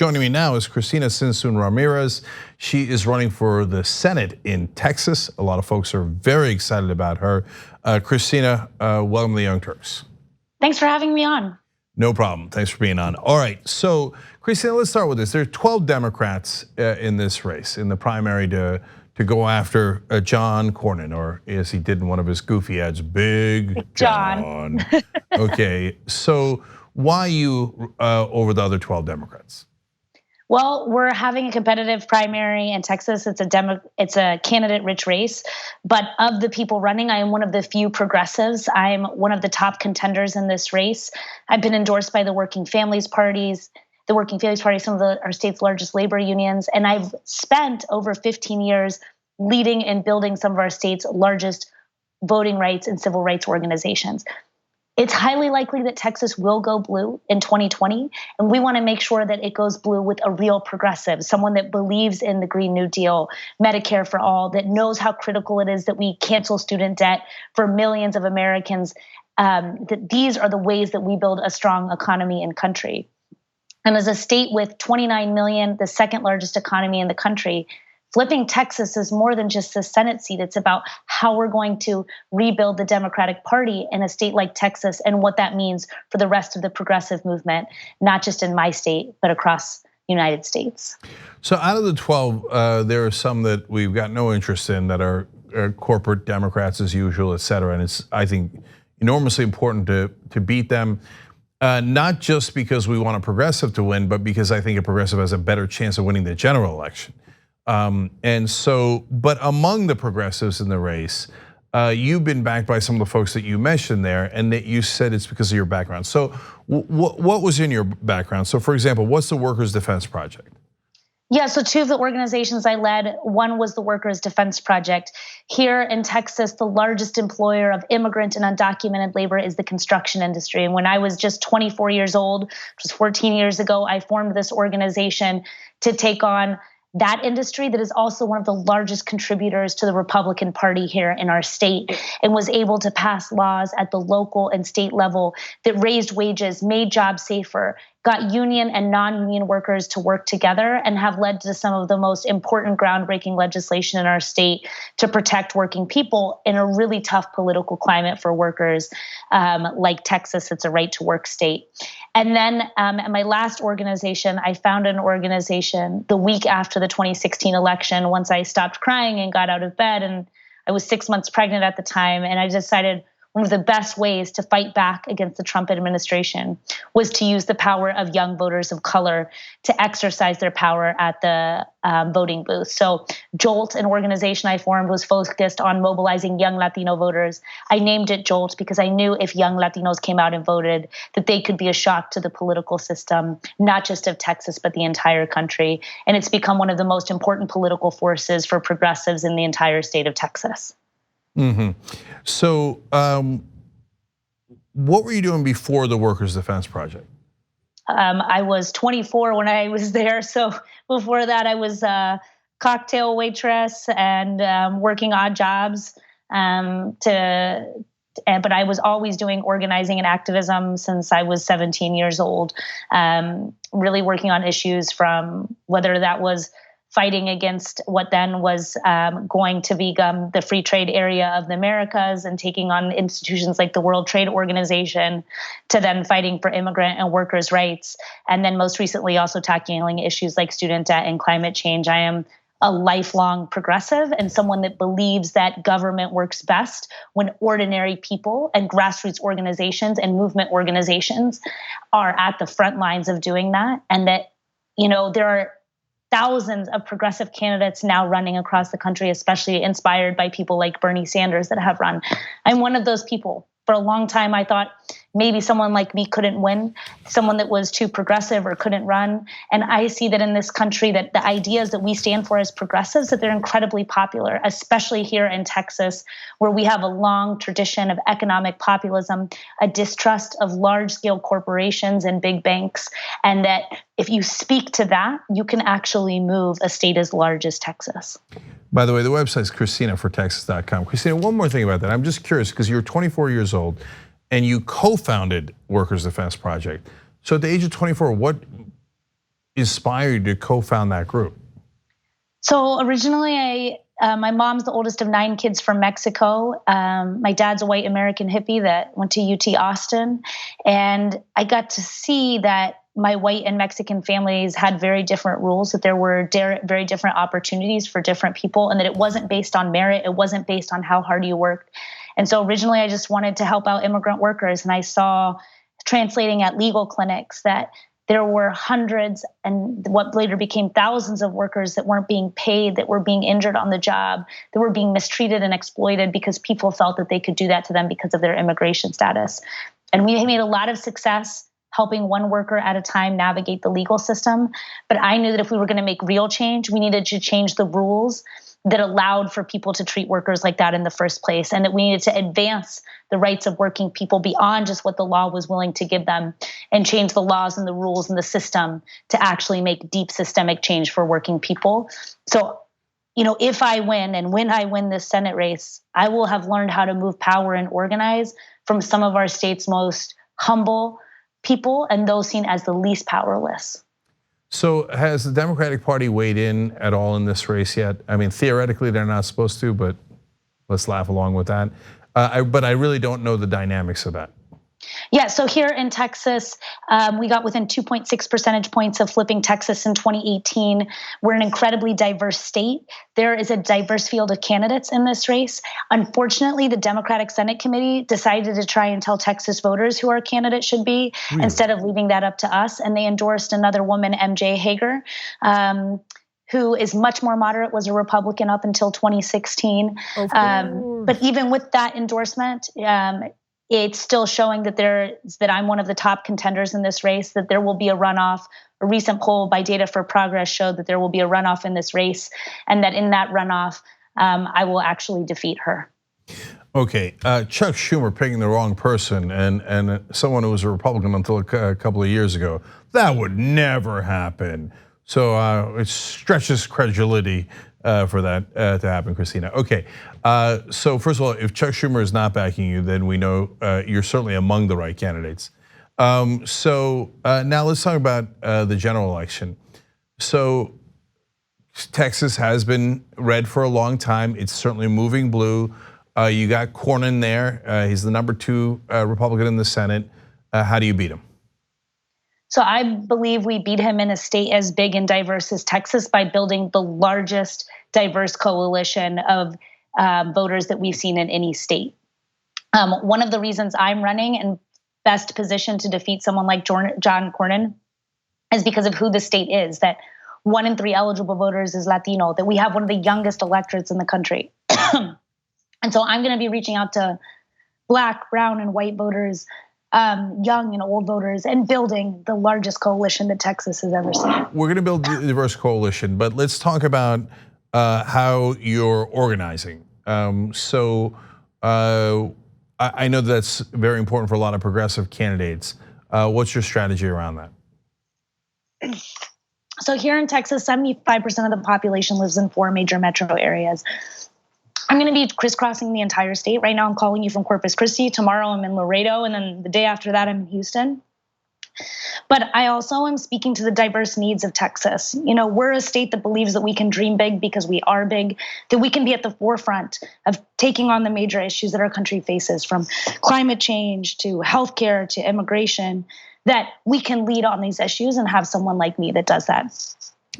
Joining me now is Cristina Ramirez. She is running for the Senate in Texas. A lot of folks are very excited about her. Cristina, welcome to the Young Turks. Thanks for having me on. No problem, thanks for being on. All right, so Cristina, let's start with this. There are 12 Democrats in this race, in the primary to go after John Cornyn, or as he did in one of his goofy ads, Big John. Okay, so why you over the other 12 Democrats? Well, we're having a competitive primary in Texas. It's a candidate-rich race, but of the people running, I am one of the few progressives. I'm one of the top contenders in this race. I've been endorsed by the Working Families Party, some of our state's largest labor unions, and I've spent over 15 years leading and building some of our state's largest voting rights and civil rights organizations. It's highly likely that Texas will go blue in 2020, and we want to make sure that it goes blue with a real progressive, someone that believes in the Green New Deal, Medicare for all, that knows how critical it is that we cancel student debt for millions of Americans, that these are the ways that we build a strong economy and country. And as a state with 29 million, the second largest economy in the country, flipping Texas is more than just the Senate seat. It's about how we're going to rebuild the Democratic Party in a state like Texas and what that means for the rest of the progressive movement, not just in my state, but across the United States. So out of the 12, there are some that we've got no interest in that are corporate Democrats as usual, et cetera. And it's, I think, enormously important to beat them. Not just because we want a progressive to win, but because I think a progressive has a better chance of winning the general election. And so, but among the progressives in the race, you've been backed by some of the folks that you mentioned there, and that you said it's because of your background. So what was in your background? So for example, what's the Workers' Defense Project? Yeah, so two of the organizations I led, one was the Workers' Defense Project. Here in Texas, the largest employer of immigrant and undocumented labor is the construction industry. And when I was just 24 years old, which was 14 years ago, I formed this organization to take on that industry that is also one of the largest contributors to the Republican Party here in our state, and was able to pass laws at the local and state level that raised wages, made jobs safer, got union and non-union workers to work together, and have led to some of the most important groundbreaking legislation in our state to protect working people in a really tough political climate for workers like Texas. It's a right to work state. And then at my last organization, I founded an organization the week after the 2016 election, once I stopped crying and got out of bed, and I was 6 months pregnant at the time, and I decided one of the best ways to fight back against the Trump administration was to use the power of young voters of color to exercise their power at the voting booth. So JOLT, an organization I formed, was focused on mobilizing young Latino voters. I named it JOLT because I knew if young Latinos came out and voted, that they could be a shock to the political system, not just of Texas, but the entire country. And it's become one of the most important political forces for progressives in the entire state of Texas. So what were you doing before the Workers' Defense Project? I was 24 when I was there. So before that, I was a cocktail waitress and working odd jobs. But I was always doing organizing and activism since I was 17 years old, really working on issues from whether that was fighting against what then was going to become the free trade area of the Americas and taking on institutions like the World Trade Organization, to then fighting for immigrant and workers' rights. And then most recently also tackling issues like student debt and climate change. I am a lifelong progressive and someone that believes that government works best when ordinary people and grassroots organizations and movement organizations are at the front lines of doing that. And that, there are thousands of progressive candidates now running across the country, especially inspired by people like Bernie Sanders that have run. I'm one of those people. For a long time, I thought maybe someone like me couldn't win, someone that was too progressive or couldn't run. And I see that in this country, that the ideas that we stand for as progressives, that they're incredibly popular, especially here in Texas, where we have a long tradition of economic populism, a distrust of large-scale corporations and big banks, and that if you speak to that, you can actually move a state as large as Texas. By the way, the website is CristinaForTexas.com. Cristina, one more thing about that. I'm just curious because you're 24 years old and you co-founded Workers' Defense Project. So at the age of 24, what inspired you to co-found that group? So originally, my mom's the oldest of 9 kids from Mexico. My dad's a white American hippie that went to UT Austin. And I got to see that my white and Mexican families had very different rules, that there were very different opportunities for different people, and that it wasn't based on merit. It wasn't based on how hard you worked. And so originally I just wanted to help out immigrant workers. And I saw, translating at legal clinics, that there were hundreds and what later became thousands of workers that weren't being paid, that were being injured on the job, that were being mistreated and exploited because people felt that they could do that to them because of their immigration status. And we made a lot of success helping one worker at a time navigate the legal system. But I knew that if we were going to make real change, we needed to change the rules that allowed for people to treat workers like that in the first place, and that we needed to advance the rights of working people beyond just what the law was willing to give them, and change the laws and the rules and the system to actually make deep systemic change for working people. So, if I win, and when I win this Senate race, I will have learned how to move power and organize from some of our state's most humble people and those seen as the least powerless. So has the Democratic Party weighed in at all in this race yet? I mean, theoretically they're not supposed to, but let's laugh along with that. But I really don't know the dynamics of that. Yeah, so here in Texas, we got within 2.6 percentage points of flipping Texas in 2018. We're an incredibly diverse state. There is a diverse field of candidates in this race. Unfortunately, the Democratic Senate Committee decided to try and tell Texas voters who our candidate should be, really, instead of leaving that up to us. And they endorsed another woman, MJ Hager, who is much more moderate, was a Republican up until 2016. But even with that endorsement, it's still showing that I'm one of the top contenders in this race, that there will be a runoff. A recent poll by Data for Progress showed that there will be a runoff in this race, and that in that runoff, I will actually defeat her. Okay, Chuck Schumer picking the wrong person, and someone who was a Republican until a couple of years ago. That would never happen. So it stretches credulity for that to happen, Cristina. Okay, so first of all, if Chuck Schumer is not backing you, then we know you're certainly among the right candidates. So now let's talk about the general election. So Texas has been red for a long time. It's certainly moving blue. You got Cornyn there. He's the number 2 Republican in the Senate. How do you beat him? So I believe we beat him in a state as big and diverse as Texas by building the largest diverse coalition of voters that we've seen in any state. One of the reasons I'm running and best positioned to defeat someone like John Cornyn is because of who the state is, that 1 in 3 eligible voters is Latino, that we have one of the youngest electorates in the country. And so I'm gonna be reaching out to Black, brown, and white voters, young and old voters, and building the largest coalition that Texas has ever seen. We're gonna build a diverse coalition, but let's talk about how you're organizing. I know that's very important for a lot of progressive candidates. What's your strategy around that? So here in Texas, 75% of the population lives in 4 major metro areas. I'm gonna be crisscrossing the entire state. Right now I'm calling you from Corpus Christi. Tomorrow I'm in Laredo, and then the day after that I'm in Houston. But I also am speaking to the diverse needs of Texas. We're a state that believes that we can dream big because we are big, that we can be at the forefront of taking on the major issues that our country faces, from climate change to healthcare to immigration, that we can lead on these issues and have someone like me that does that.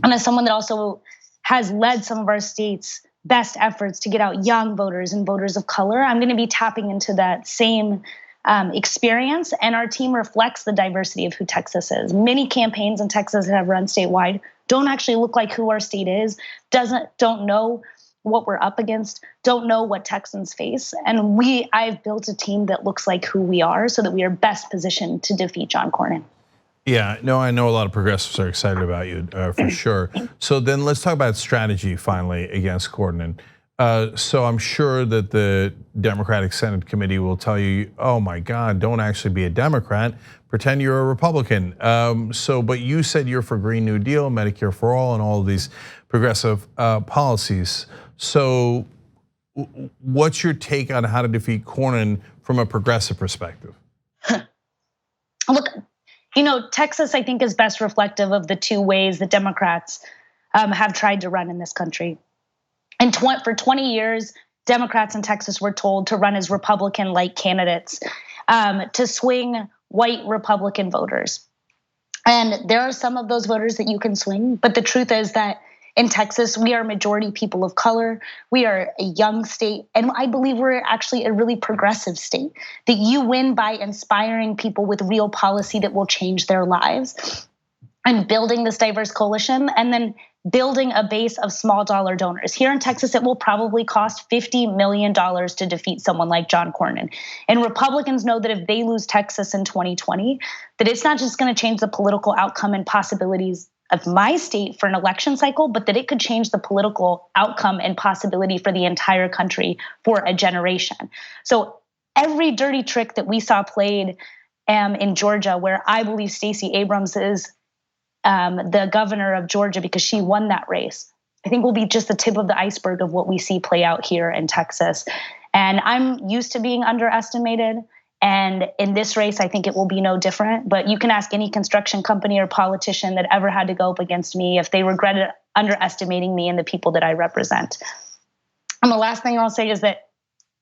And as someone that also has led some of our state's best efforts to get out young voters and voters of color, I'm gonna be tapping into that same experience, and our team reflects the diversity of who Texas is. Many campaigns in Texas that have run statewide don't actually look like who our state is, don't know what we're up against, don't know what Texans face. And I've built a team that looks like who we are so that we are best positioned to defeat John Cornyn. Yeah, no, I know a lot of progressives are excited about you for sure. So then let's talk about strategy finally against Cornyn. So I'm sure that the Democratic Senate Committee will tell you, oh my God, don't actually be a Democrat, pretend you're a Republican. But you said you're for Green New Deal, Medicare for All, and all of these progressive policies. So what's your take on how to defeat Cornyn from a progressive perspective? Look, Texas, I think, is best reflective of the two ways the Democrats have tried to run in this country. And for 20 years, Democrats in Texas were told to run as Republican-like candidates to swing white Republican voters. And there are some of those voters that you can swing, but the truth is that in Texas, we are majority people of color. We are a young state, and I believe we're actually a really progressive state, that you win by inspiring people with real policy that will change their lives, and building this diverse coalition, and then building a base of small dollar donors. Here in Texas, it will probably cost $50 million to defeat someone like John Cornyn. And Republicans know that if they lose Texas in 2020, that it's not just gonna change the political outcome and possibilities of my state for an election cycle, but that it could change the political outcome and possibility for the entire country for a generation. So every dirty trick that we saw played in Georgia, where I believe Stacey Abrams is the governor of Georgia because she won that race, I think will be just the tip of the iceberg of what we see play out here in Texas. And I'm used to being underestimated. And in this race, I think it will be no different. But you can ask any construction company or politician that ever had to go up against me if they regretted underestimating me and the people that I represent. And the last thing I'll say is that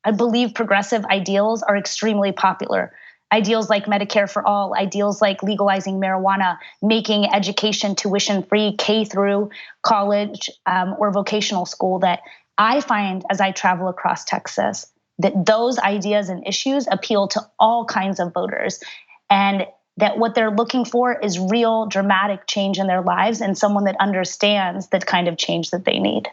I believe progressive ideals are extremely popular. Ideals like Medicare for all, ideals like legalizing marijuana, making education tuition free, K through college or vocational school, that I find as I travel across Texas, that those ideas and issues appeal to all kinds of voters, and that what they're looking for is real dramatic change in their lives and someone that understands that kind of change that they need.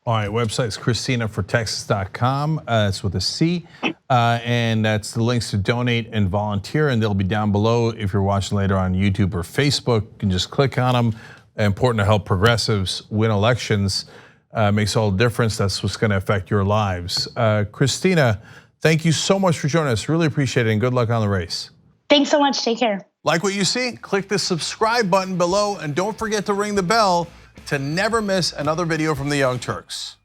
All right, website's CristinaForTexas.com. It's with a C, and that's the links to donate and volunteer, and they'll be down below if you're watching later on YouTube or Facebook. You can just click on them. Important to help progressives win elections. Makes all the difference. That's what's going to affect your lives. Cristina, thank you so much for joining us. Really appreciate it, and good luck on the race. Thanks so much. Take care. Like what you see? Click the subscribe button below, and don't forget to ring the bell to never miss another video from the Young Turks.